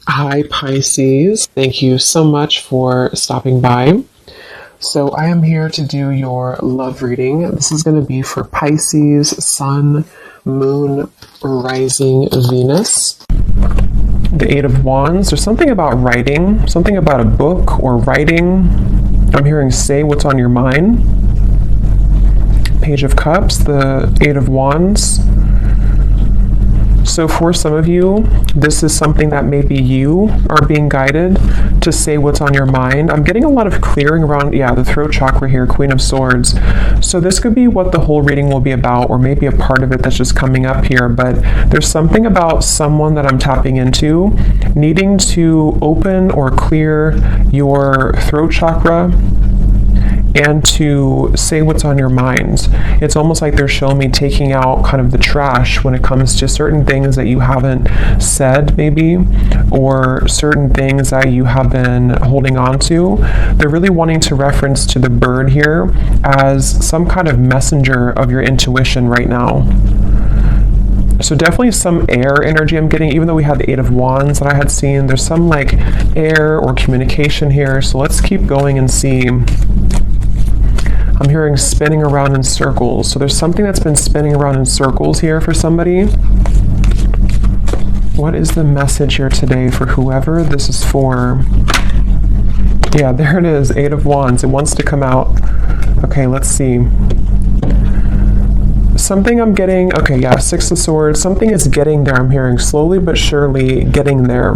Hi, Pisces. Thank you so much for stopping by. So, I am here to do your love reading. This is going to be for Pisces, Sun, Moon, Rising, Venus. The Eight of Wands. There's something about writing, something about a book or writing. I'm hearing say what's on your mind. Page of Cups, the Eight of Wands. So for some of you, this is something that maybe you are being guided to say what's on your mind. I'm getting a lot of clearing around, the throat chakra here, Queen of Swords. So this could be what the whole reading will be about, or maybe a part of it that's just coming up here. But there's something about someone that I'm tapping into, needing to open or clear your throat chakra and to say what's on your mind. It's almost like they're showing me taking out kind of the trash when it comes to certain things that you haven't said maybe, or certain things that you have been holding on to. They're really wanting to reference to the bird here as some kind of messenger of your intuition right now. So definitely some air energy I'm getting, even though we had the Eight of Wands that I had seen. There's some like air or communication here. So let's keep going and see. I'm hearing spinning around in circles. So there's something that's been spinning around in circles here for somebody. What is the message here today for whoever this is for? Yeah, there it is, Eight of Wands. It wants to come out. Okay, let's see. Something I'm getting, Six of Swords. Something is getting there, I'm hearing, slowly but surely getting there.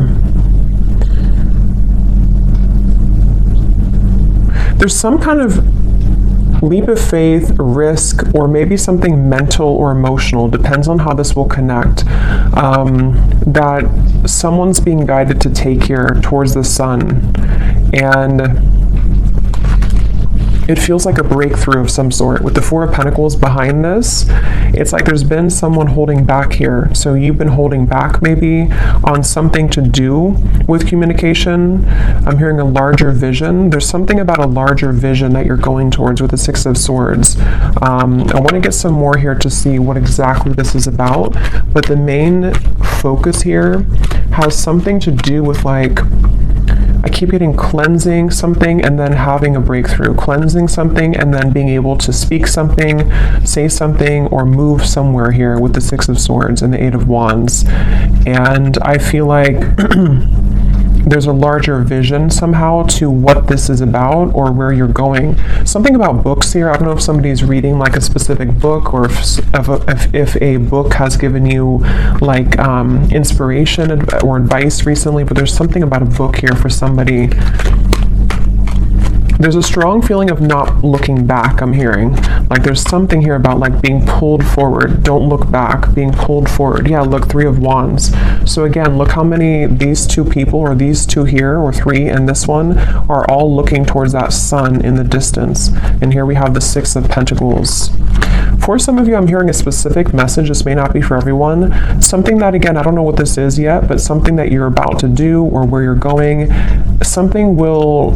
There's some kind of leap of faith, risk, or maybe something mental or emotional, depends on how this will connect, that someone's being guided to take here towards the sun. And it feels like a breakthrough of some sort. With the Four of Pentacles behind this, it's like there's been someone holding back here. So you've been holding back maybe on something to do with communication. I'm hearing a larger vision. There's something about a larger vision that you're going towards with the Six of Swords. I want to get some more here to see what exactly this is about. But the main focus here has something to do with I keep getting cleansing something and then having a breakthrough, cleansing something and then being able to speak something, say something, or move somewhere here with the Six of Swords and the Eight of Wands. And I feel like there's a larger vision somehow to what this is about or where you're going. Something about books here. I don't know if somebody's reading like a specific book, or if a book has given you inspiration or advice recently, but there's something about a book here for somebody. There's a strong feeling of not looking back, I'm hearing. There's something here about being pulled forward. Don't look back, being pulled forward. Yeah, look, Three of Wands. So again, look how many these two people, or these two here, or three and this one, are all looking towards that sun in the distance. And here we have the Six of Pentacles. For some of you, I'm hearing a specific message. This may not be for everyone. Something that, again, I don't know what this is yet, but something that you're about to do or where you're going. Something will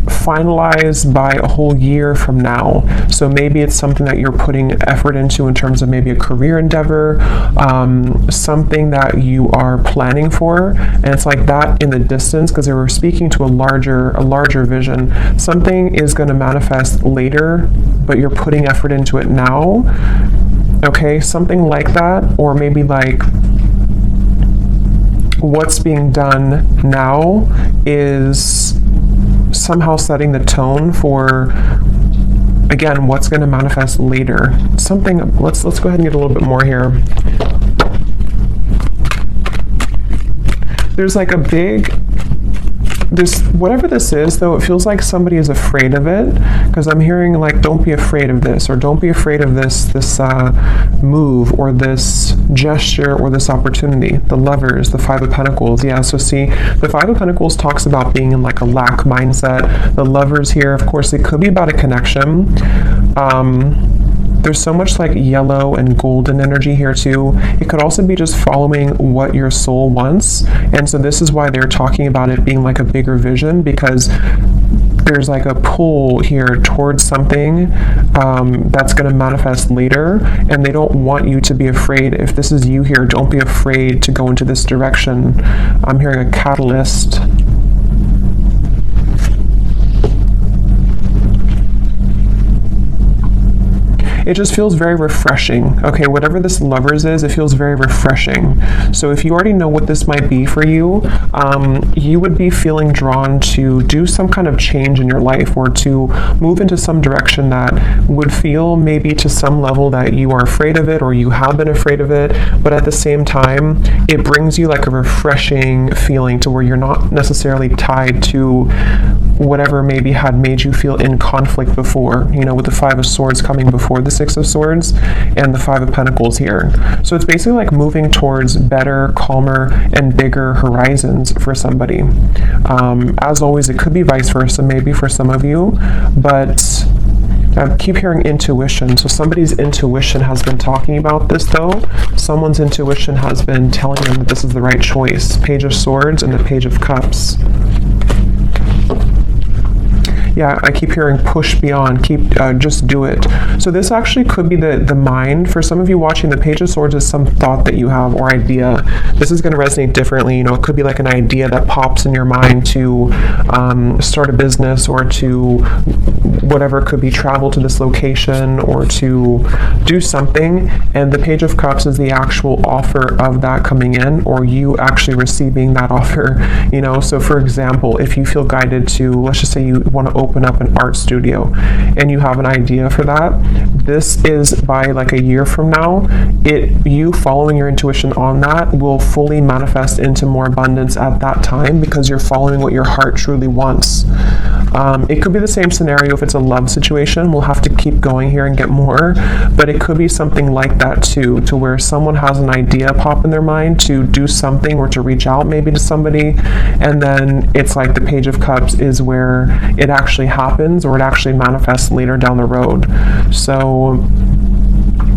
finalize by a whole year from now. So maybe it's something that you're putting effort into in terms of maybe a career endeavor, something that you are planning for, and it's like that in the distance, because they were speaking to a larger vision. Something is going to manifest later, but you're putting effort into it now. Okay, something like that, or maybe what's being done now is somehow setting the tone for, again, what's going to manifest later. Something, let's go ahead and get a little bit more here. There's whatever this is, though, it feels like somebody is afraid of it, because I'm hearing don't be afraid of this, or don't be afraid of this move, or this gesture, or this opportunity. The Lovers, the Five of Pentacles. Yeah, so see, the Five of Pentacles talks about being in a lack mindset. The Lovers here, of course, it could be about a connection. There's so much yellow and golden energy here too. It could also be just following what your soul wants. And so this is why they're talking about it being a bigger vision, because there's like a pull here towards something that's going to manifest later, and they don't want you to be afraid. If this is you here, don't be afraid to go into this direction. I'm hearing a catalyst. It just feels very refreshing. Okay, whatever this Lovers is, it feels very refreshing. So if you already know what this might be for you, you would be feeling drawn to do some kind of change in your life, or to move into some direction that would feel maybe to some level that you are afraid of it, or you have been afraid of it, but at the same time, it brings you like a refreshing feeling to where you're not necessarily tied to whatever maybe had made you feel in conflict before, you know, with the Five of Swords coming before the Six of Swords and the Five of Pentacles here. So it's basically like moving towards better, calmer, and bigger horizons for somebody. As always, it could be vice versa, maybe for some of you, but I keep hearing intuition. So somebody's intuition has been talking about this though. Someone's intuition has been telling them that this is the right choice. Page of Swords and the Page of Cups. Yeah, I keep hearing push beyond, just do it. So this actually could be the mind. For some of you watching, the Page of Swords is some thought that you have or idea. This is going to resonate differently. You know, it could be like an idea that pops in your mind to start a business, or to whatever, it could be travel to this location, or to do something. And the Page of Cups is the actual offer of that coming in, or you actually receiving that offer. You know, so for example, if you feel guided to, let's just say you want to open up an art studio and you have an idea for that, this is by like a year from now, you following your intuition on that will fully manifest into more abundance at that time, because you're following what your heart truly wants. It could be the same scenario if it's a love situation. We'll have to keep going here and get more, but it could be something like that too, to where someone has an idea pop in their mind to do something, or to reach out maybe to somebody, and then it's like the Page of Cups is where it actually happens, or it actually manifests later down the road. So,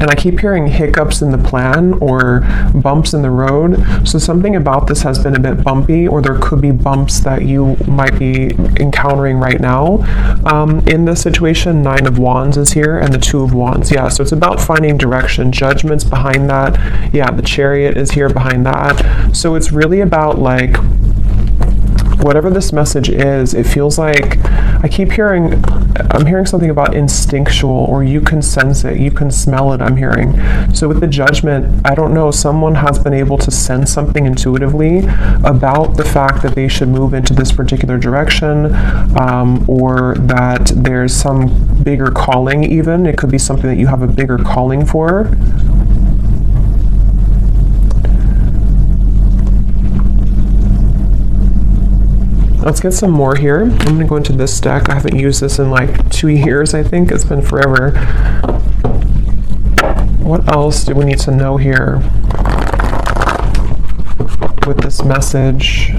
and I keep hearing hiccups in the plan, or bumps in the road. So something about this has been a bit bumpy, or there could be bumps that you might be encountering right now. In this situation, Nine of Wands is here, and the Two of Wands. Yeah, so it's about finding direction. Judgment's behind that. Yeah, the Chariot is here behind that. So it's really about like, whatever this message is, it feels like, I'm hearing something about instinctual, or you can sense it, you can smell it, I'm hearing. So with the Judgment, I don't know, someone has been able to sense something intuitively about the fact that they should move into this particular direction, or that there's some bigger calling even. It could be something that you have a bigger calling for. Let's get some more here. I'm going to go into this deck. I haven't used this in like 2 years, I think. It's been forever. What else do we need to know here with this message?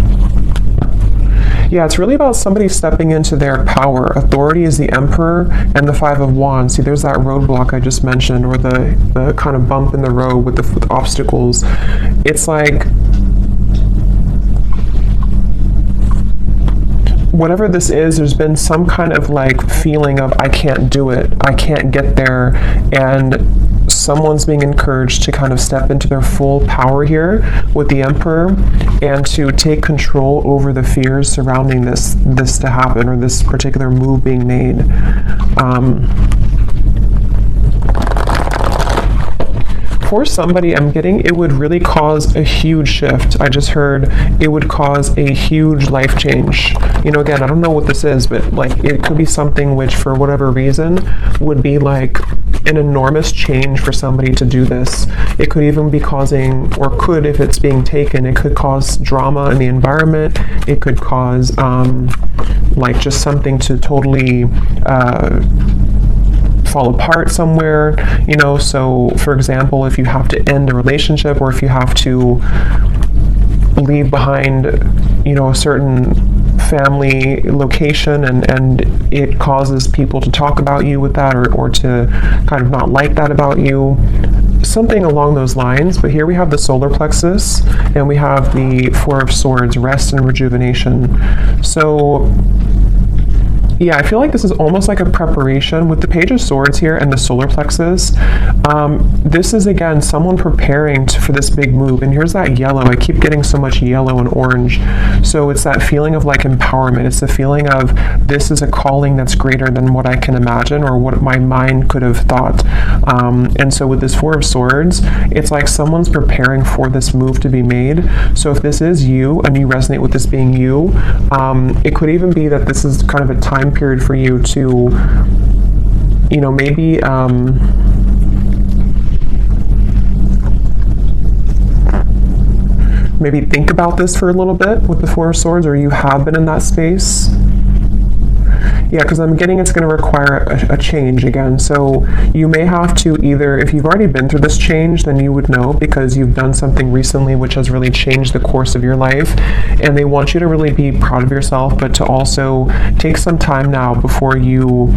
Yeah, it's really about somebody stepping into their power. Authority is the Emperor and the Five of Wands. See, there's that roadblock I just mentioned, or the kind of bump in the road with the obstacles. It's like, whatever this is, there's been some kind of like feeling of, I can't do it, I can't get there, and someone's being encouraged to kind of step into their full power here with the Emperor, and to take control over the fears surrounding this to happen, or this particular move being made. For somebody, I'm getting it would really cause a huge shift. I just heard it would cause a huge life change. You know, again, I don't know what this is, but like it could be something which, for whatever reason, would be like an enormous change for somebody to do this. It could even be causing, or could, if it's being taken, it could cause drama in the environment. It could cause like just something to totally fall apart somewhere, you know. So for example, if you have to end a relationship, or if you have to leave behind, you know, a certain family location, and it causes people to talk about you with that, or to kind of not like that about you, something along those lines. But here we have the solar plexus, and we have the Four of Swords, rest and rejuvenation. So Yeah, I feel like this is almost like a preparation with the Page of Swords here and the solar plexus. This is, again, someone preparing for this big move. And here's that yellow. I keep getting so much yellow and orange. So it's that feeling of like empowerment. It's the feeling of this is a calling that's greater than what I can imagine or what my mind could have thought. And so with this Four of Swords, it's like someone's preparing for this move to be made. So if this is you and you resonate with this being you, it could even be that this is kind of a time period for you to, you know, maybe maybe think about this for a little bit with the Four of Swords, or you have been in that space. Yeah, because I'm getting it's going to require a change again. So you may have to either, if you've already been through this change, then you would know because you've done something recently which has really changed the course of your life. And they want you to really be proud of yourself, but to also take some time now before you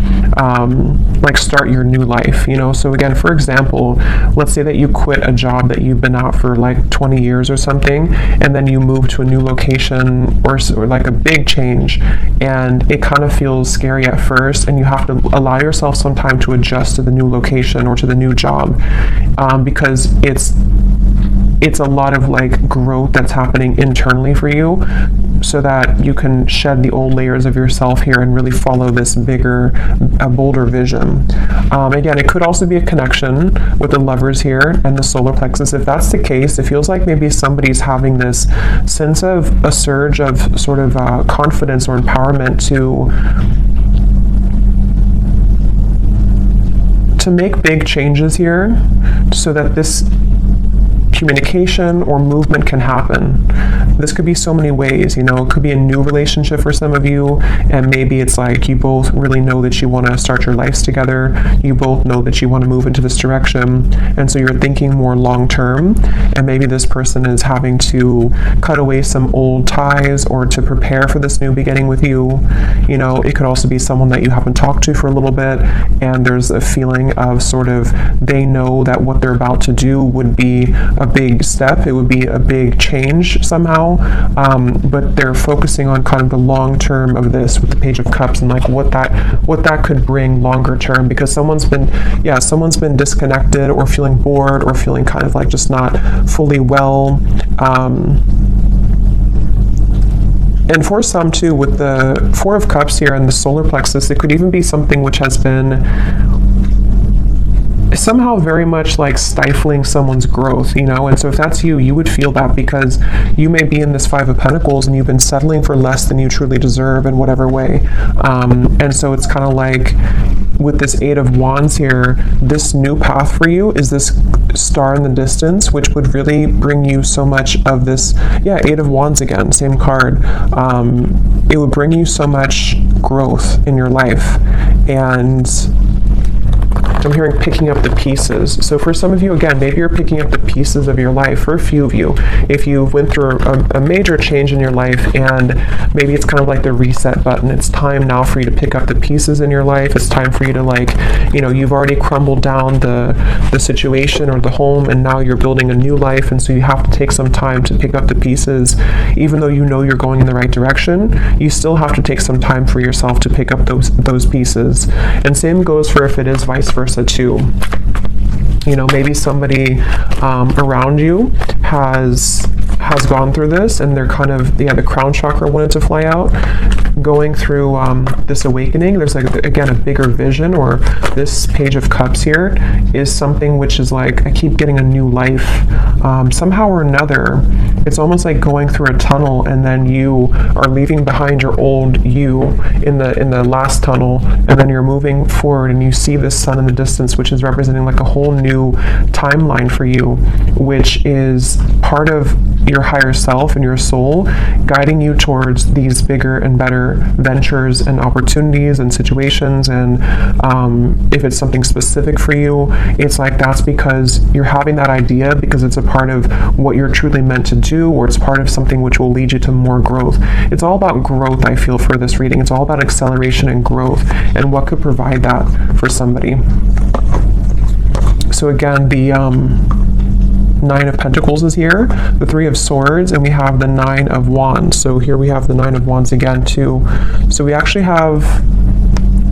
like start your new life, you know? So again, for example, let's say that you quit a job that you've been out for like 20 years or something, and then you move to a new location or like a big change, and it kind of feels scary at first, and you have to allow yourself some time to adjust to the new location or to the new job, because it's a lot of like growth that's happening internally for you, so that you can shed the old layers of yourself here and really follow this bigger, bolder vision. Again, it could also be a connection with the Lovers here and the solar plexus. If that's the case, it feels like maybe somebody's having this sense of a surge of sort of confidence or empowerment to make big changes here so that this communication or movement can happen. This could be so many ways, you know. It could be a new relationship for some of you, and maybe it's like you both really know that you want to start your lives together. You both know that you want to move into this direction, and so you're thinking more long term, and maybe this person is having to cut away some old ties or to prepare for this new beginning with you. You know, it could also be someone that you haven't talked to for a little bit, and there's a feeling of sort of they know that what they're about to do would be a big step. It would be a big change somehow, but they're focusing on kind of the long term of this with the Page of Cups and like what that could bring longer term, because someone's been disconnected or feeling bored or feeling kind of like just not fully well. And for some too, with the Four of Cups here and the solar plexus, it could even be something which has been somehow very much like stifling someone's growth, you know. And so if that's you, you would feel that, because you may be in this Five of Pentacles and you've been settling for less than you truly deserve in whatever way. And so it's kind of like with this Eight of Wands here, this new path for you is this star in the distance, which would really bring you so much of this, Eight of Wands again, same card. It would bring you so much growth in your life. And I'm hearing picking up the pieces. So for some of you, again, maybe you're picking up the pieces of your life. For a few of you, if you went through a major change in your life, and maybe it's kind of like the reset button, it's time now for you to pick up the pieces in your life. It's time for you to, like, you know, you've already crumbled down the situation or the home, and now you're building a new life, and so you have to take some time to pick up the pieces. Even though you know you're going in the right direction, you still have to take some time for yourself to pick up those pieces. And same goes for if it is vice versa too. You know, maybe somebody around you has gone through this, and they're kind of, the crown chakra wanted to fly out, going through this awakening. There's, like, again, a bigger vision, or this Page of Cups here is something which is like, I keep getting a new life. Somehow or another, it's almost like going through a tunnel, and then you are leaving behind your old you in the last tunnel, and then you're moving forward, and you see this sun in the distance, which is representing like a whole new timeline for you, which is part of your higher self and your soul guiding you towards these bigger and better ventures and opportunities and situations. And if it's something specific for you, it's like that's because you're having that idea because it's a part of what you're truly meant to do, or it's part of something which will lead you to more growth. It's all about growth, I feel, for this reading. It's all about acceleration and growth, and what could provide that for somebody. So again, the Nine of Pentacles is here, the Three of Swords, and we have the Nine of Wands. So here we have the Nine of Wands again too. So we actually have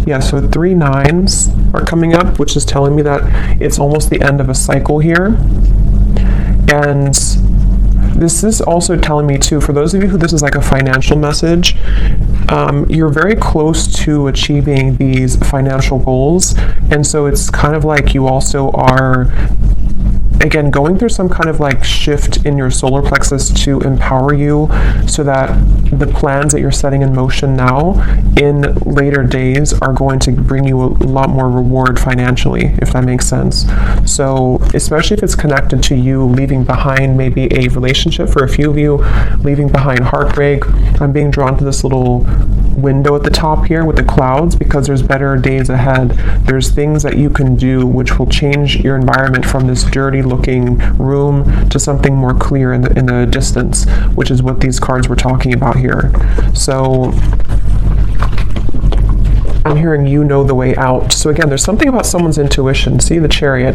Yeah, so 3 nines are coming up, which is telling me that it's almost the end of a cycle here. And this is also telling me too, for those of you who this is like a financial message, you're very close to achieving these financial goals. And so it's kind of like you also are, again, going through some kind of like shift in your solar plexus to empower you so that the plans that you're setting in motion now in later days are going to bring you a lot more reward financially, if that makes sense. So especially if it's connected to you leaving behind maybe a relationship, for a few of you, leaving behind heartbreak. I'm being drawn to this little window at the top here with the clouds because there's better days ahead. There's things that you can do which will change your environment from this dirty looking room to something more clear in the distance, which is what these cards were talking about here. So I'm hearing you know the way out. So again, there's something about someone's intuition. See the Chariot.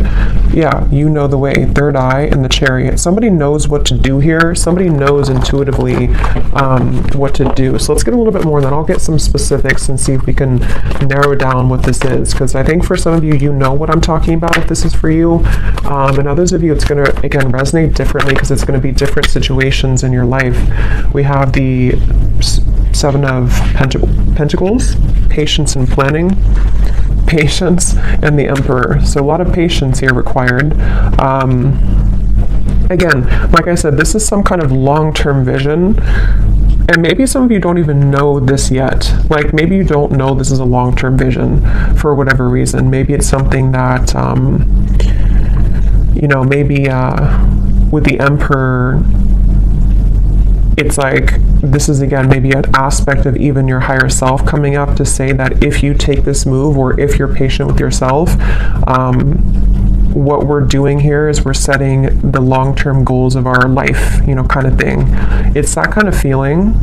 Yeah, you know the way. Third eye and the Chariot. Somebody knows what to do here. Somebody knows intuitively what to do. So let's get a little bit more, and then I'll get some specifics and see if we can narrow down what this is. Because I think for some of you, you know what I'm talking about if this is for you. And others of you, it's going to, again, resonate differently because it's going to be different situations in your life. We have the Seven of Pentacles, patience and planning, patience, and the Emperor. So a lot of patience here required. Again, like I said, this is some kind of long-term vision. And maybe some of you don't even know this yet. Like maybe you don't know this is a long-term vision for whatever reason. Maybe it's something that, you know, maybe with the Emperor, it's like this is again maybe an aspect of even your higher self coming up to say that if you take this move or if you're patient with yourself, what we're doing here is we're setting the long-term goals of our life, you know, kind of thing. It's that kind of feeling.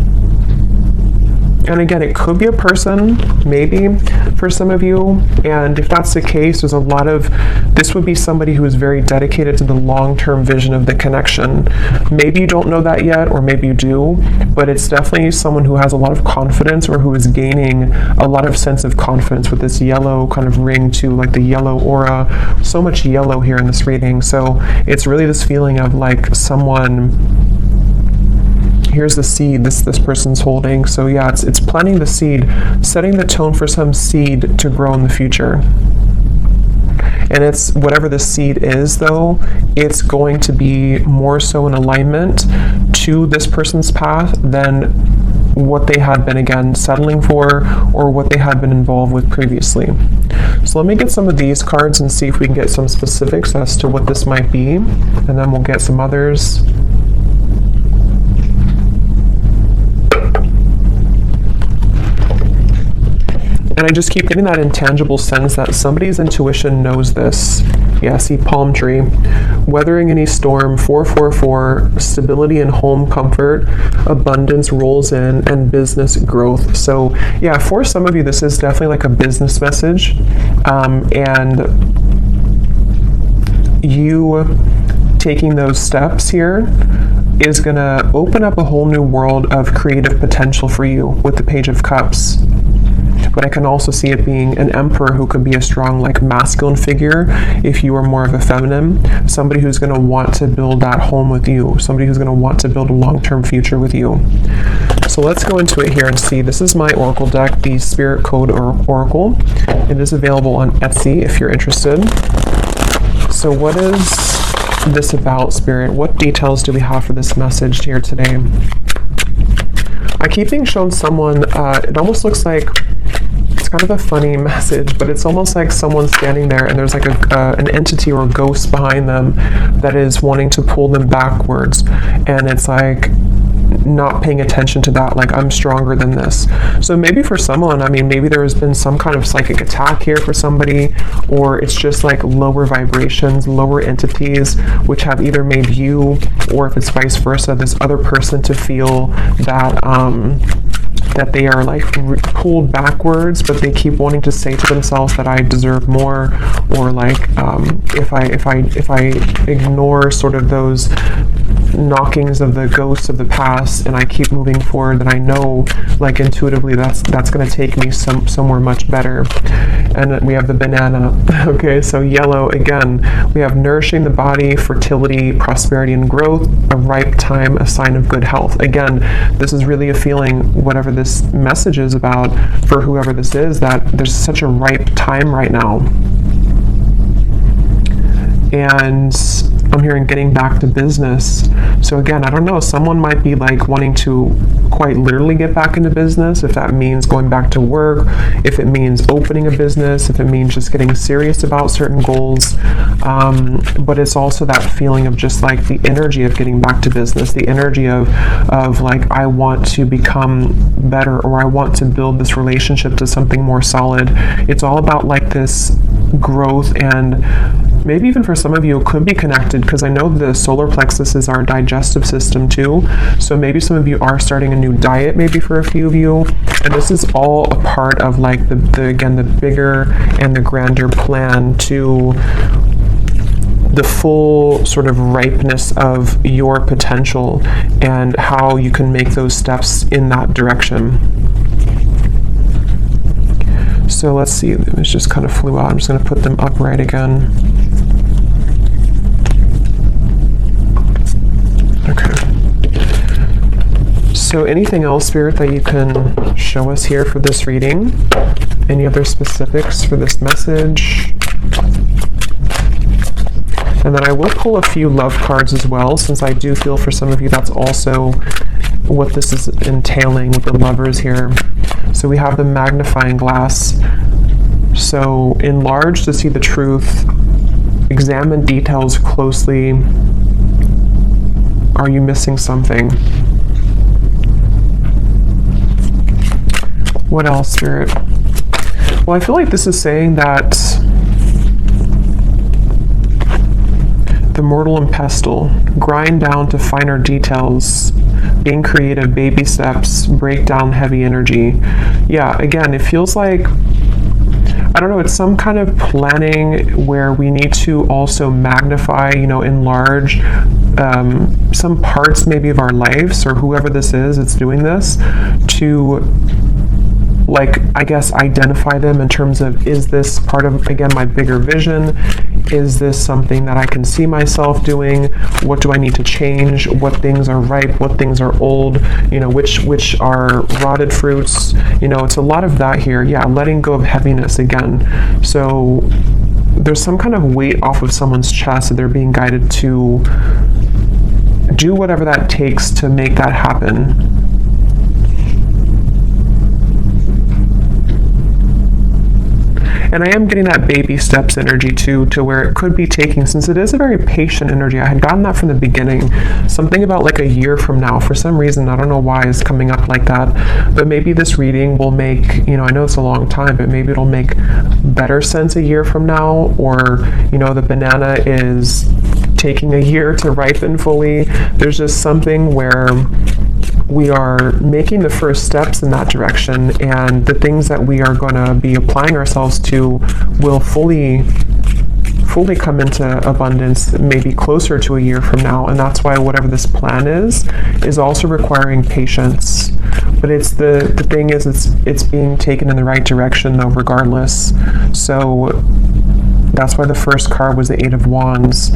And again, it could be a person, maybe, for some of you. And if that's the case, there's a lot of, this would be somebody who is very dedicated to the long-term vision of the connection. Maybe you don't know that yet, or maybe you do, but it's definitely someone who has a lot of confidence or who is gaining a lot of sense of confidence with this yellow kind of ring too, like the yellow aura. So much yellow here in this reading. So it's really this feeling of like someone, here's the seed this person's holding. So yeah, it's planting the seed, setting the tone for some seed to grow in the future. And it's whatever the seed is though, it's going to be more so in alignment to this person's path than what they had been, again, settling for or what they had been involved with previously. So let me get some of these cards and see if we can get some specifics as to what this might be, and then we'll get some others. And I just keep getting that intangible sense that somebody's intuition knows this. Yeah, see palm tree. Weathering any storm, 444, stability and home comfort, abundance rolls in, and business growth. So yeah, for some of you, this is definitely like a business message. And you taking those steps here is going to open up a whole new world of creative potential for you with the Page of Cups. But I can also see it being an Emperor who could be a strong, like, masculine figure if you are more of a feminine. Somebody who's going to want to build that home with you. Somebody who's going to want to build a long-term future with you. So let's go into it here and see. This is my Oracle deck, the Spirit Code Oracle. It is available on Etsy if you're interested. So what is this about, Spirit? What details do we have for this message here today? I keep being shown someone, it almost looks like, it's kind of a funny message, but it's almost like someone standing there and there's like an entity or a ghost behind them that is wanting to pull them backwards. And it's like not paying attention to that, like, I'm stronger than this. So maybe for someone, I mean, maybe there has been some kind of psychic attack here for somebody, or it's just like lower vibrations, lower entities, which have either made you, or if it's vice versa, this other person to feel that that they are like pulled backwards, but they keep wanting to say to themselves that I deserve more, or like if I ignore sort of those knockings of the ghosts of the past, and I keep moving forward, then I know, like, intuitively that's going to take me somewhere much better. And we have the banana. Okay, so yellow, again, we have nourishing the body, fertility, prosperity, and growth, a ripe time, a sign of good health. Again, this is really a feeling, whatever this message is about for whoever this is, that there's such a ripe time right now. And I'm hearing getting back to business. So again, I don't know, someone might be like wanting to quite literally get back into business, if that means going back to work, if it means opening a business, if it means just getting serious about certain goals. But it's also that feeling of just like the energy of getting back to business, the energy of like, I want to become better, or I want to build this relationship to something more solid. It's all about like this growth, and maybe even for some of you it could be connected, because I know the solar plexus is our digestive system too. So maybe some of you are starting a new diet, maybe for a few of you, and this is all a part of like the bigger and the grander plan to the full sort of ripeness of your potential and how you can make those steps in that direction. So let's see, it just kind of flew out. I'm just going to put them upright again. Okay. So anything else, Spirit, that you can show us here for this reading? Any other specifics for this message? And then I will pull a few love cards as well, since I do feel for some of you that's also what this is entailing with the lovers here. So we have the magnifying glass. So enlarge to see the truth. Examine details closely. Are you missing something? What else, Spirit? Well, I feel like this is saying that the mortal and pestle, grind down to finer details, being creative, baby steps, break down heavy energy. Yeah, again, it feels like, I don't know, it's some kind of planning where we need to also magnify, enlarge some parts maybe of our lives, or whoever this is that's doing this, to like, I guess, identify them in terms of, is this part of, again, my bigger vision? Is this something that I can see myself doing? What do I need to change? What things are ripe? What things are old? Which are rotted fruits? It's a lot of that here. Yeah, letting go of heaviness again. So there's some kind of weight off of someone's chest that they're being guided to do whatever that takes to make that happen. And I am getting that baby steps energy too, to where it could be taking, since it is a very patient energy. I had gotten that from the beginning. Something about like a year from now. For some reason, I don't know why it's coming up like that. But maybe this reading will make, I know it's a long time, but maybe it'll make better sense a year from now. Or, the banana is taking a year to ripen fully. There's just something where we are making the first steps in that direction, and the things that we are going to be applying ourselves to will fully come into abundance maybe closer to a year from now. And that's why whatever this plan is also requiring patience. But it's the thing is, it's being taken in the right direction though, regardless. So that's why the first card was the Eight of Wands,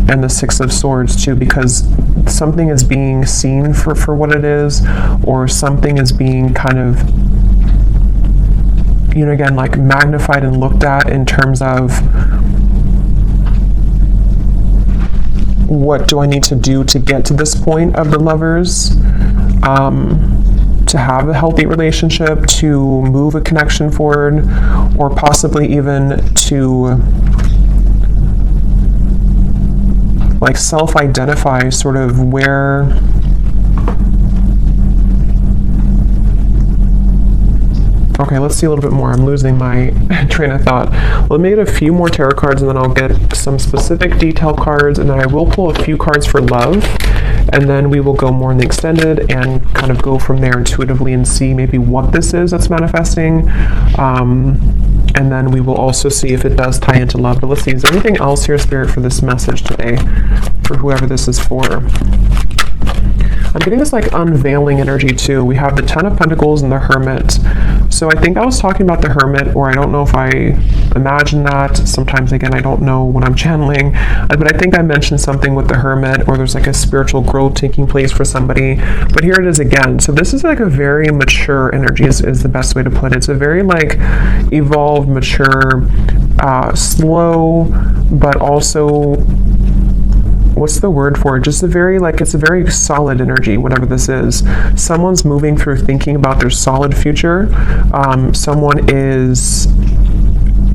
and the Six of Swords too, because something is being seen for what it is, or something is being kind of, again, like magnified and looked at in terms of, what do I need to do to get to this point of the lovers? To have a healthy relationship, to move a connection forward, or possibly even to like self-identify sort of where okay, let's see a little bit more. I'm losing my train of thought. Let me get a few more tarot cards, and then I'll get some specific detail cards, and then I will pull a few cards for love. and then we will go more in the extended and kind of go from there intuitively and see maybe what this is that's manifesting. And then we will also see if it does tie into love. But let's see, is there anything else here, Spirit, for this message today, for whoever this is for? I'm getting this like unveiling energy too. We have the Ten of Pentacles and the Hermit. So I think I was talking about the Hermit, or I don't know if I imagine that. Sometimes, again, I don't know when I'm channeling. But I think I mentioned something with the Hermit, or there's like a spiritual growth taking place for somebody. But here it is again. So this is like a very mature energy is the best way to put it. It's a very like evolved, mature, slow, but also, what's the word for it? Just a very, like, it's a very solid energy, whatever this is. Someone's moving through thinking about their solid future. Someone is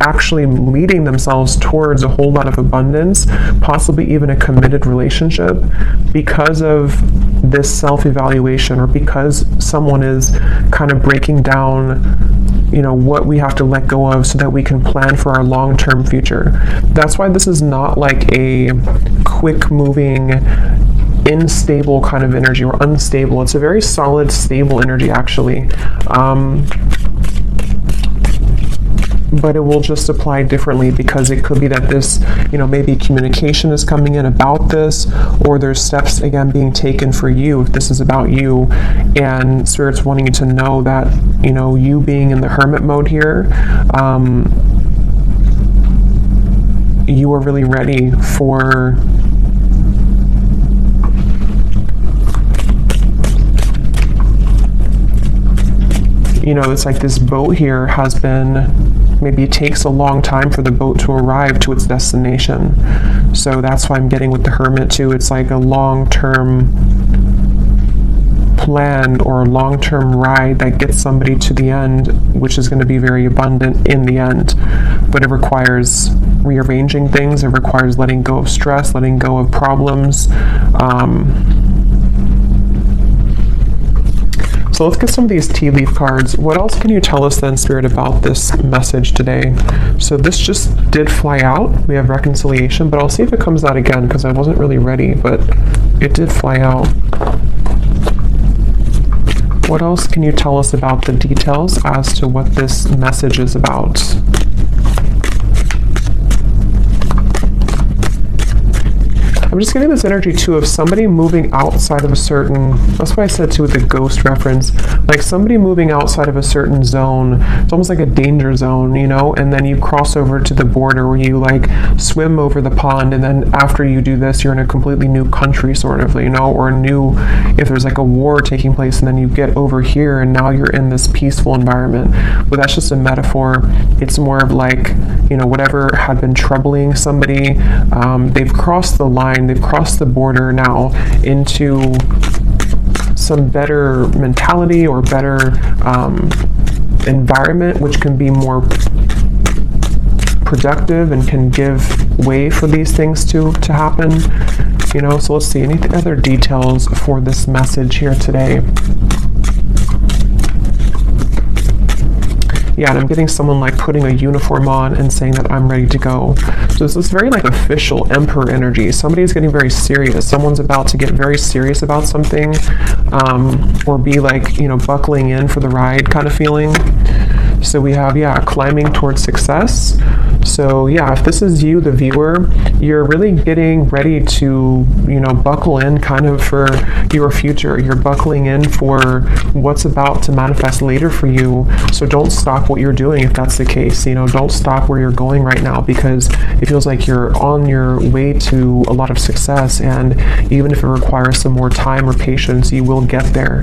actually leading themselves towards a whole lot of abundance, possibly even a committed relationship, because of this self-evaluation, or because someone is kind of breaking down, you know, what we have to let go of so that we can plan for our long-term future. That's why this is not like a quick moving, unstable kind of energy, or unstable. It's a very solid, stable energy, actually. But it will just apply differently, because it could be that this, you know, maybe communication is coming in about this, or there's steps, again, being taken for you if this is about you, and Spirit's wanting you to know that, you know, you being in the Hermit mode here, you are really ready for you know, it's like this boat here has been, maybe it takes a long time for the boat to arrive to its destination. So that's why I'm getting with the Hermit too. It's like a long-term plan, or a long-term ride that gets somebody to the end, which is going to be very abundant in the end. But it requires rearranging things. It requires letting go of stress, letting go of problems. So let's get some of these tea leaf cards. What else can you tell us then, Spirit, about this message today? So this just did fly out. We have reconciliation, but I'll see if it comes out again, because I wasn't really ready, but it did fly out. What else can you tell us about the details as to what this message is about? I'm just getting this energy too of somebody moving outside of a certain, that's why I said too with the ghost reference, like somebody moving outside of a certain zone. It's almost like a danger zone, you know, and then you cross over to the border where you like swim over the pond, and then after you do this, you're in a completely new country sort of, you know, or new, if there's like a war taking place, and then you get over here and now you're in this peaceful environment. But that's just a metaphor. It's more of like, you know, whatever had been troubling somebody, they've crossed the line, they've crossed the border now into some better mentality or better environment, which can be more productive and can give way for these things to happen, you know. So let's see, any other details for this message here today? Yeah, and I'm getting someone like putting a uniform on and saying that I'm ready to go. So this is very like official emperor energy. Somebody's getting very serious. Someone's about to get very serious about something, or be like, you know, buckling in for the ride kind of feeling. So we have, yeah, climbing towards success. So yeah, if this is you, the viewer, you're really getting ready to, you know, buckle in kind of for your future. You're buckling in for what's about to manifest later for you. So don't stop what you're doing if that's the case. You know, don't stop where you're going right now, because it feels like you're on your way to a lot of success, and even if it requires some more time or patience, you will get there.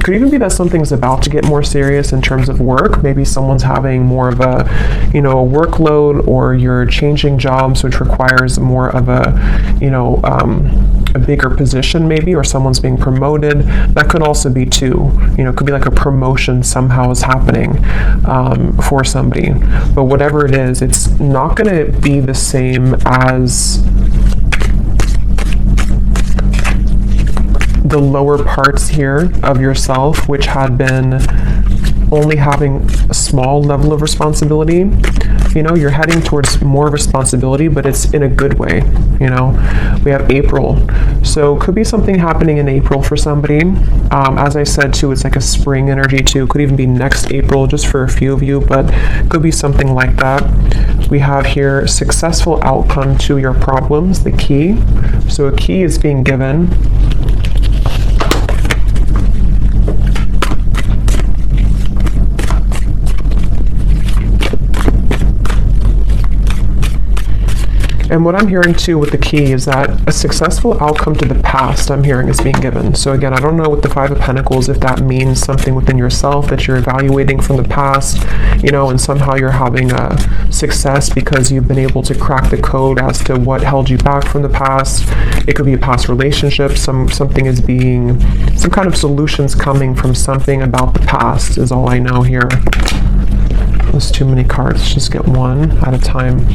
Could even be that something's about to get more serious in terms of work. Maybe someone's having more of a, you know, a workload, or you're changing jobs, which requires more of a, you know, a bigger position maybe, or someone's being promoted. That could also be too, you know, it could be like a promotion somehow is happening for somebody. But whatever it is, it's not going to be the same as the lower parts here of yourself, which had been only having small level of responsibility. You know, you're heading towards more responsibility, but it's in a good way. You know, we have April. So could be something happening in April for somebody. As I said too, it's like a spring energy too. Could even be next April just for a few of you, but could be something like that. We have here successful outcome to your problems, the key. So a key is being given. And what I'm hearing too with the key is that a successful outcome to the past, I'm hearing, is being given. So again, I don't know with the Five of Pentacles if that means something within yourself that you're evaluating from the past, you know, and somehow you're having a success because you've been able to crack the code as to what held you back from the past. It could be a past relationship. Something is being, some kind of solutions coming from something about the past is all I know here. There's too many cards. Let's just get one at a time.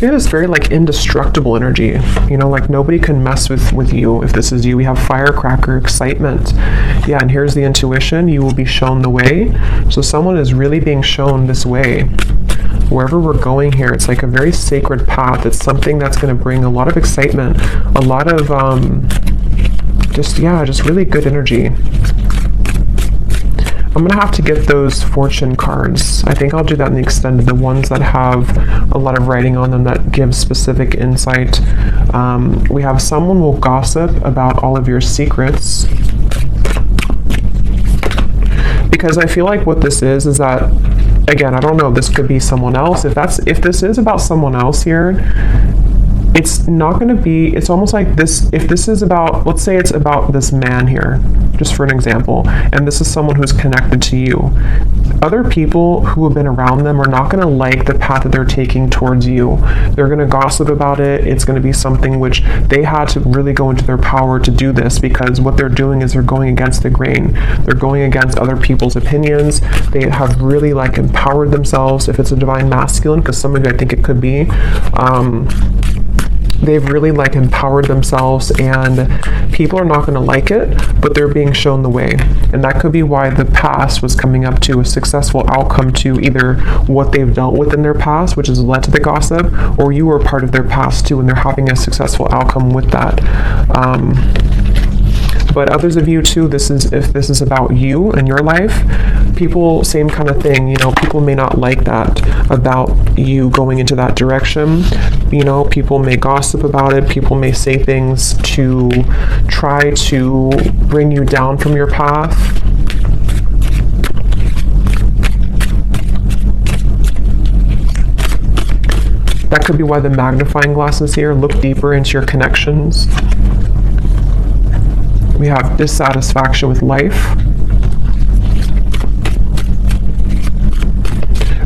Get this very like indestructible energy, you know, like nobody can mess with you if this is you. We have firecracker, excitement. Yeah, and here's the intuition. You will be shown the way. So someone is really being shown this way. Wherever we're going here, it's like a very sacred path. It's something that's going to bring a lot of excitement, a lot of just really good energy. I'm going to have to get those fortune cards. I think I'll do that in the extended, the ones that have a lot of writing on them that give specific insight. We have someone will gossip about all of your secrets. Because I feel like what this is that, again, I don't know, this could be someone else. If this is about someone else here, it's not going to be, it's almost like this, if this is about, let's say it's about this man here, just for an example, and this is someone who's connected to you. Other people who have been around them are not going to like the path that they're taking towards you. They're going to gossip about it. It's going to be something which they had to really go into their power to do this, because what they're doing is they're going against the grain. They're going against other people's opinions. They have really like empowered themselves, if it's a divine masculine, because some of you I think it could be. They've really like empowered themselves, and people are not going to like it, but they're being shown the way. And that could be why the past was coming up to a successful outcome to either what they've dealt with in their past, which has led to the gossip, or you were part of their past too, and they're having a successful outcome with that. But others of you too, if this is about you and your life, people, same kind of thing, you know, people may not like that about you going into that direction. You know, people may gossip about it. People may say things to try to bring you down from your path. That could be why the magnifying glass is here. Look deeper into your connections. We have dissatisfaction with life.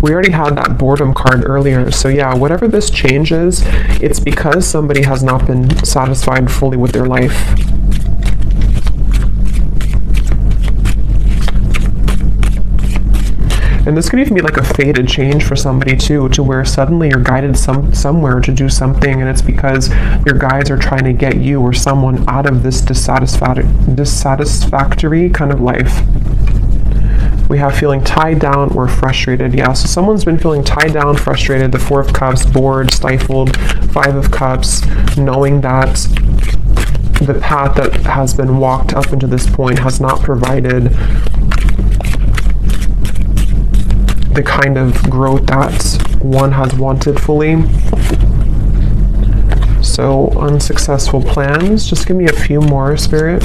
We already had that boredom card earlier. So yeah, whatever this change is, it's because somebody has not been satisfied fully with their life. And this could even be like a fated change for somebody too, to where suddenly you're guided somewhere to do something, and it's because your guides are trying to get you or someone out of this dissatisfactory kind of life. We have feeling tied down or frustrated. Yeah, so someone's been feeling tied down, frustrated. The Four of Cups, bored, stifled. Five of Cups, knowing that the path that has been walked up into this point has not provided the kind of growth that one has wanted fully. So unsuccessful plans. Just give me a few more, Spirit.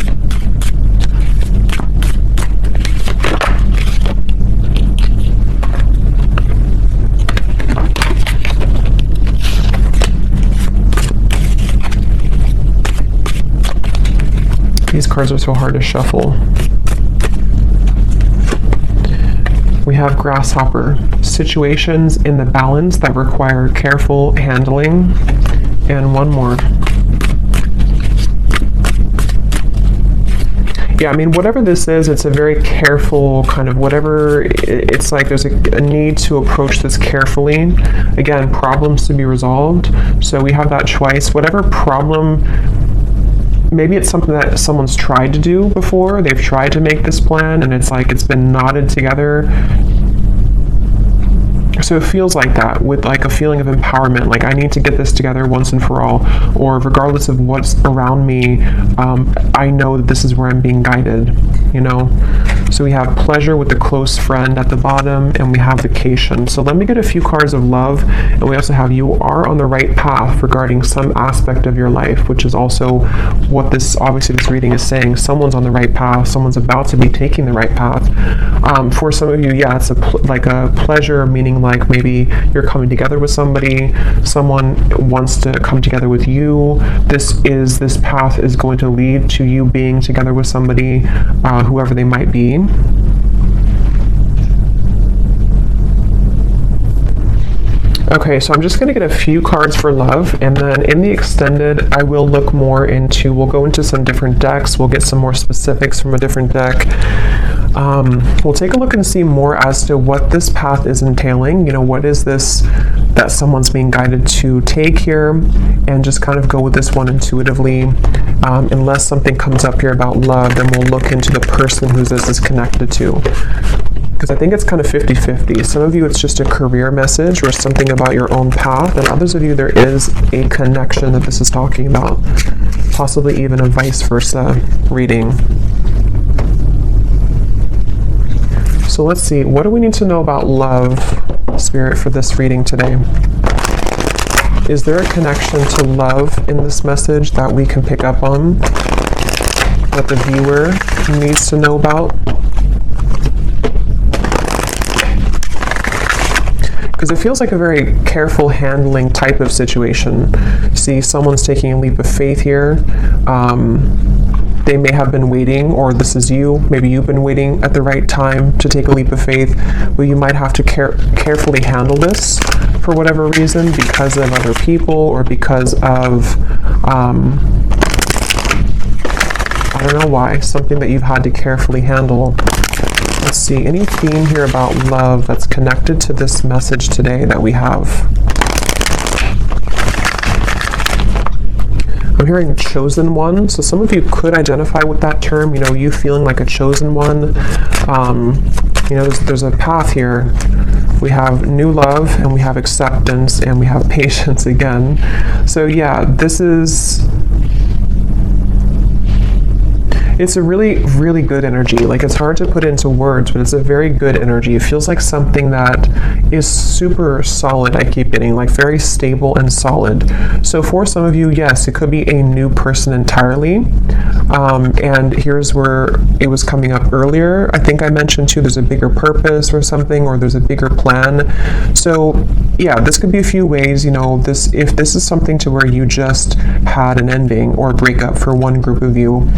These cards are so hard to shuffle. We have Grasshopper, situations in the balance that require careful handling, and one more. Yeah, I mean, whatever this is, it's a very careful kind of whatever, it's like there's a need to approach this carefully. Again, problems to be resolved. So we have that twice. Whatever problem maybe it's something that someone's tried to do before. They've tried to make this plan and it's like it's been knotted together. So it feels like that, with like a feeling of empowerment, like I need to get this together once and for all, or regardless of what's around me, I know that this is where I'm being guided, you know? So we have pleasure with the close friend at the bottom, and we have vacation. So let me get a few cards of love, and we also have you are on the right path regarding some aspect of your life, which is also what obviously this reading is saying. Someone's on the right path, someone's about to be taking the right path. For some of you, yeah, it's like a pleasure, meaning like maybe you're coming together with somebody, someone wants to come together with you. This path is going to lead to you being together with somebody, whoever they might be. Okay, so I'm just going to get a few cards for love, and then in the extended, I will look more into, we'll go into some different decks, we'll get some more specifics from a different deck. We'll take a look and see more as to what this path is entailing, you know, what is this that someone's being guided to take here, and just kind of go with this one intuitively. Unless something comes up here about love, then we'll look into the person who this is connected to. Because I think it's kind of 50-50. Some of you, it's just a career message or something about your own path, and others of you, there is a connection that this is talking about, possibly even a vice versa reading. So let's see, what do we need to know about love, Spirit, for this reading today? Is there a connection to love in this message that we can pick up on, that the viewer needs to know about? Because it feels like a very careful handling type of situation. See, someone's taking a leap of faith here. They may have been waiting, or this is you. Maybe you've been waiting at the right time to take a leap of faith, but you might have to carefully handle this for whatever reason, because of other people, or because of, I don't know why, something that you've had to carefully handle. Let's see, any theme here about love that's connected to this message today that we have? I'm hearing chosen one, so some of you could identify with that term, you know, you feeling like a chosen one. You know, there's a path here. We have new love, and we have acceptance, and we have patience again. So yeah, it's a really, really good energy. Like, it's hard to put into words, but it's a very good energy. It feels like something that is super solid, I keep getting, like very stable and solid. So for some of you, yes, it could be a new person entirely. And here's where it was coming up earlier. I think I mentioned too, there's a bigger purpose or something, or there's a bigger plan. So yeah, this could be a few ways, you know, if this is something to where you just had an ending or a breakup for one group of you,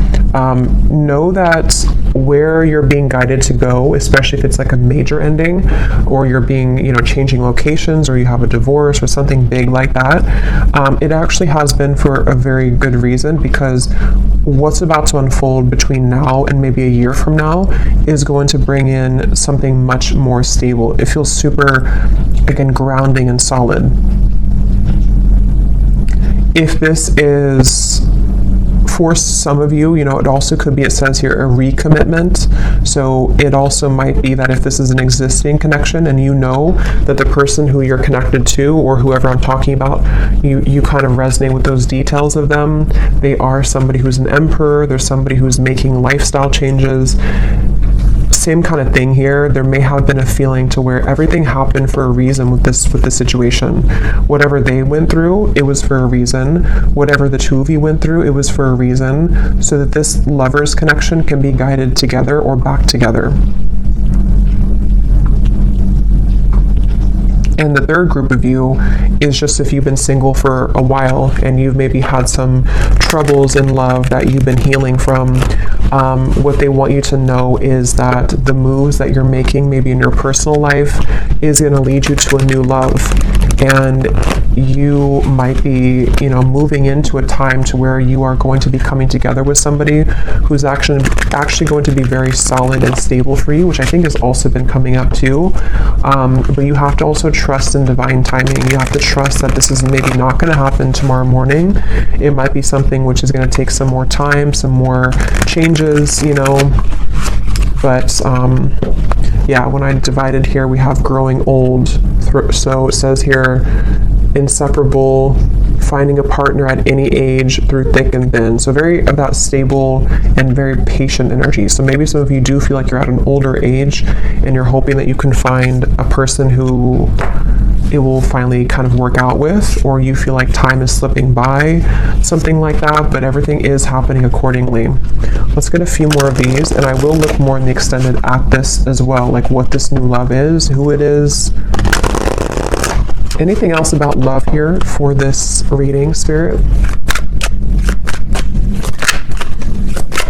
know that where you're being guided to go, especially if it's like a major ending, or you're being, you know, changing locations, or you have a divorce or something big like that, it actually has been for a very good reason, because what's about to unfold between now and maybe a year from now is going to bring in something much more stable. It feels super, again, grounding and solid. If this is for some of you, you know, it also could be, it says here, a recommitment. So it also might be that if this is an existing connection and you know that the person who you're connected to, or whoever I'm talking about, you kind of resonate with those details of them. They are somebody who's an emperor, there's somebody who's making lifestyle changes. Same kind of thing here. There may have been a feeling to where everything happened for a reason with this situation. Whatever they went through, it was for a reason. Whatever the two of you went through, it was for a reason, so that this lover's connection can be guided together or back together. And the third group of you is just if you've been single for a while and you've maybe had some troubles in love that you've been healing from. What they want you to know is that the moves that you're making maybe in your personal life is going to lead you to a new love. And you might be, moving into a time to where you are going to be coming together with somebody who's actually going to be very solid and stable for you, which I think has also been coming up too. But you have to also trust in divine timing. You have to trust that this is maybe not going to happen tomorrow morning. It might be something which is going to take some more time, some more changes, but yeah, when I divided here, we have growing old. So it says here, inseparable, finding a partner at any age through thick and thin. So very about stable and very patient energy. So maybe some of you do feel like you're at an older age and you're hoping that you can find a person who it will finally kind of work out with, or you feel like time is slipping by, something like that, but everything is happening accordingly. Let's get a few more of these, and I will look more in the extended at this as well, like what this new love is, who it is. Anything else about love here for this reading, Spirit?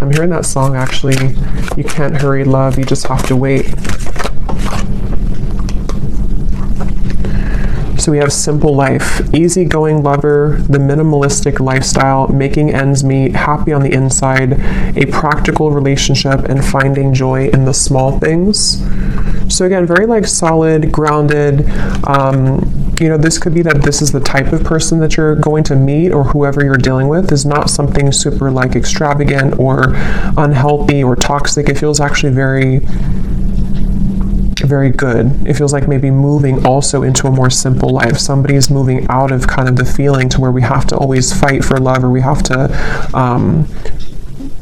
I'm hearing that song, actually. You can't hurry love, you just have to wait. So we have simple life, easygoing lover, the minimalistic lifestyle, making ends meet, happy on the inside, a practical relationship, and finding joy in the small things. So again, very like solid, grounded. This could be that this is the type of person that you're going to meet, or whoever you're dealing with is not something super like extravagant or unhealthy or toxic. It feels actually very good. It feels like maybe moving also into a more simple life. Somebody is moving out of kind of the feeling to where we have to always fight for love, or we have to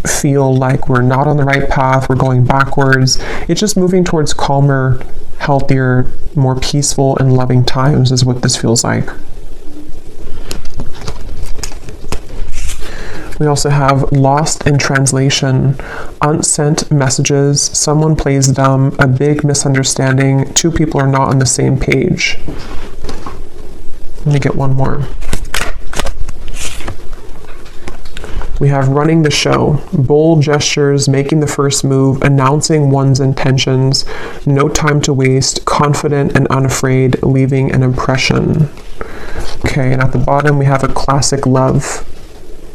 feel like we're not on the right path, we're going backwards. It's just moving towards calmer, healthier, more peaceful and loving times is what this feels like. We also have lost in translation, unsent messages, someone plays dumb, a big misunderstanding, two people are not on the same page. Let me get one more. We have running the show, bold gestures, making the first move, announcing one's intentions, no time to waste, confident and unafraid, leaving an impression. Okay, and at the bottom we have a classic love.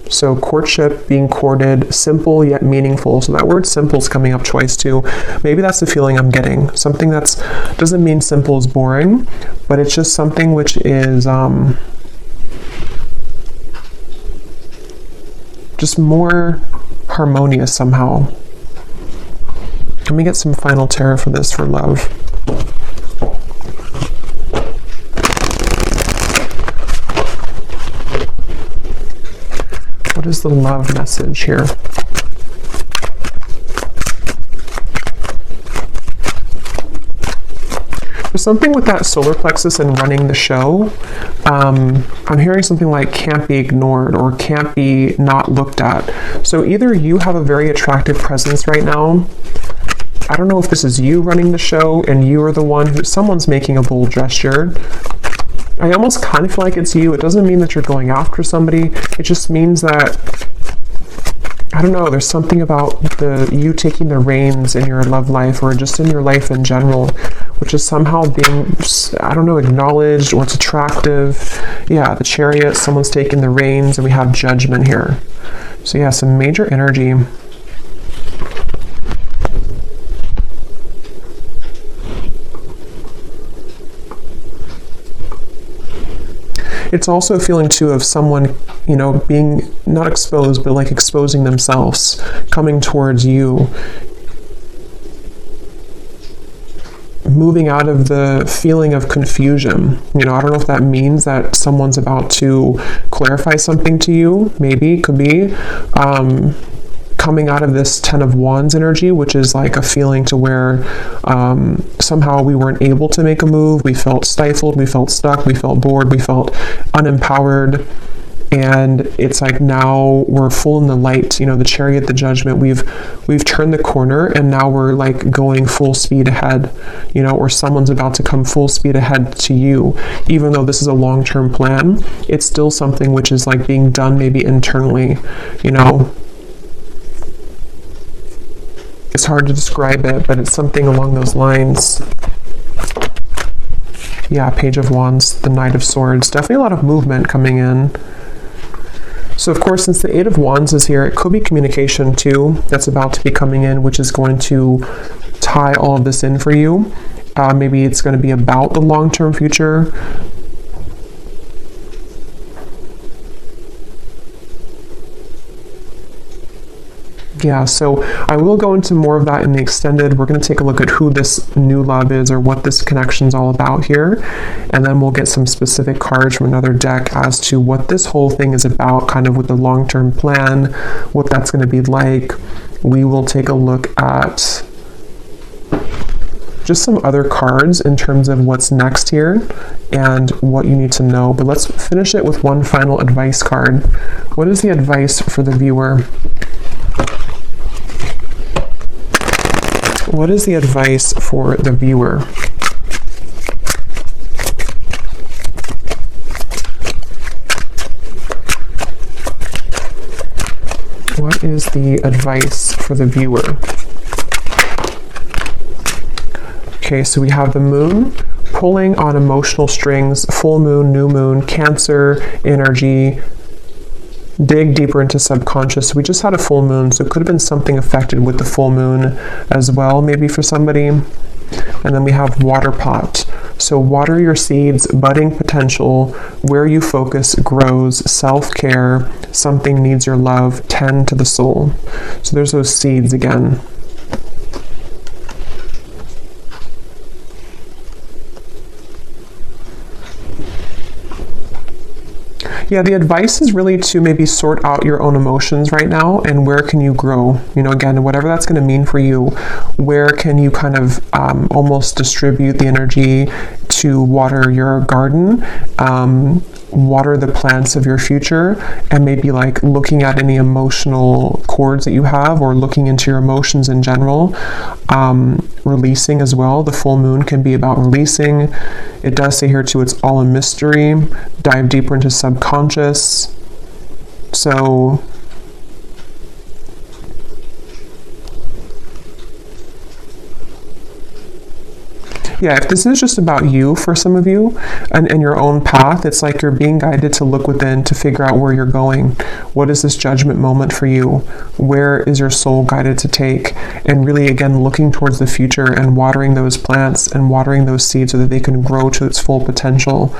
So courtship, being courted, simple yet meaningful. So that word simple is coming up twice too. Maybe that's the feeling I'm getting. Something that's, doesn't mean simple is boring, but it's just something which is just more harmonious somehow. Let me get some final tarot for this for love. What is the love message here? There's something with that solar plexus and running the show. I'm hearing something like can't be ignored or can't be not looked at. So either you have a very attractive presence right now. I don't know if this is you running the show and you are the one who, someone's making a bold gesture. I almost kind of feel like it's you. It doesn't mean that you're going after somebody. It just means that, I don't know, there's something about you taking the reins in your love life or just in your life in general, which is somehow being, I don't know, acknowledged, or it's attractive. Yeah, the Chariot, someone's taking the reins, and we have Judgment here. So yeah, some major energy. It's also a feeling too of someone, being not exposed, but like exposing themselves, coming towards you, moving out of the feeling of confusion. I don't know if that means that someone's about to clarify something to you. Maybe, could be. Coming out of this Ten of Wands energy, which is like a feeling to where somehow we weren't able to make a move. We felt stifled, we felt stuck, we felt bored, we felt unempowered. And it's like now we're full in the light, the Chariot, the Judgment, we've turned the corner, and now we're like going full speed ahead, or someone's about to come full speed ahead to you. Even though this is a long-term plan, it's still something which is like being done maybe internally, It's hard to describe it, but it's something along those lines. Yeah, Page of Wands, the Knight of Swords. Definitely a lot of movement coming in. So of course, since the Eight of Wands is here, it could be communication too that's about to be coming in, which is going to tie all of this in for you. Maybe it's going to be about the long-term future. Yeah, so I will go into more of that in the extended. We're going to take a look at who this new love is or what this connection is all about here. And then we'll get some specific cards from another deck as to what this whole thing is about, kind of with the long-term plan, what that's going to be like. We will take a look at just some other cards in terms of what's next here and what you need to know. But let's finish it with one final advice card. What is the advice for the viewer? What is the advice for the viewer? What is the advice for the viewer? Okay, so we have the moon pulling on emotional strings, full moon, new moon, Cancer energy, dig deeper into subconscious. We just had a full moon, so it could have been something affected with the full moon as well, maybe for somebody. And then we have water pot. So water your seeds, budding potential, where you focus grows, self-care, something needs your love, tend to the soul. So there's those seeds again. Yeah, the advice is really to maybe sort out your own emotions right now and where can you grow? You know, again, whatever that's going to mean for you, where can you kind of almost distribute the energy to water your garden, water the plants of your future, and maybe like looking at any emotional cords that you have or looking into your emotions in general. Releasing as well. The full moon can be about releasing. It does say here too, it's all a mystery. Dive deeper into subconscious. So yeah, if this is just about you for some of you and your own path, it's like you're being guided to look within to figure out where you're going. What is this judgment moment for you? Where is your soul guided to take? And really, again, looking towards the future and watering those plants and watering those seeds so that they can grow to its full potential.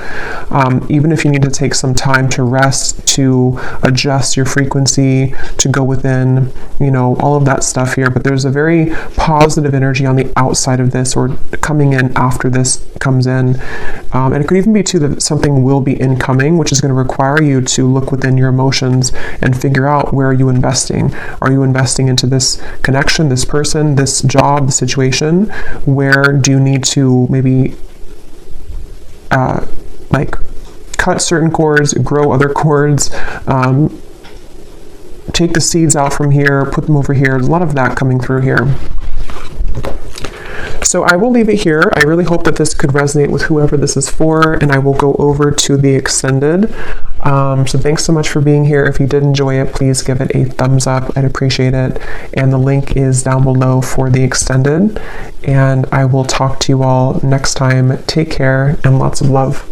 Even if you need to take some time to rest, to adjust your frequency, to go within, you know, all of that stuff here. But there's a very positive energy on the outside of this or coming in after this comes in. And it could even be too that something will be incoming, which is going to require you to look within your emotions and figure out, where are you investing? Are you investing into this connection, this person, this job, the situation? Where do you need to maybe like cut certain cords, grow other cords, take the seeds out from here, put them over here? There's a lot of that coming through here. So I will leave it here. I really hope that this could resonate with whoever this is for, and I will go over to the extended. So thanks so much for being here. If you did enjoy it, please give it a thumbs up. I'd appreciate it. And the link is down below for the extended. And I will talk to you all next time. Take care and lots of love.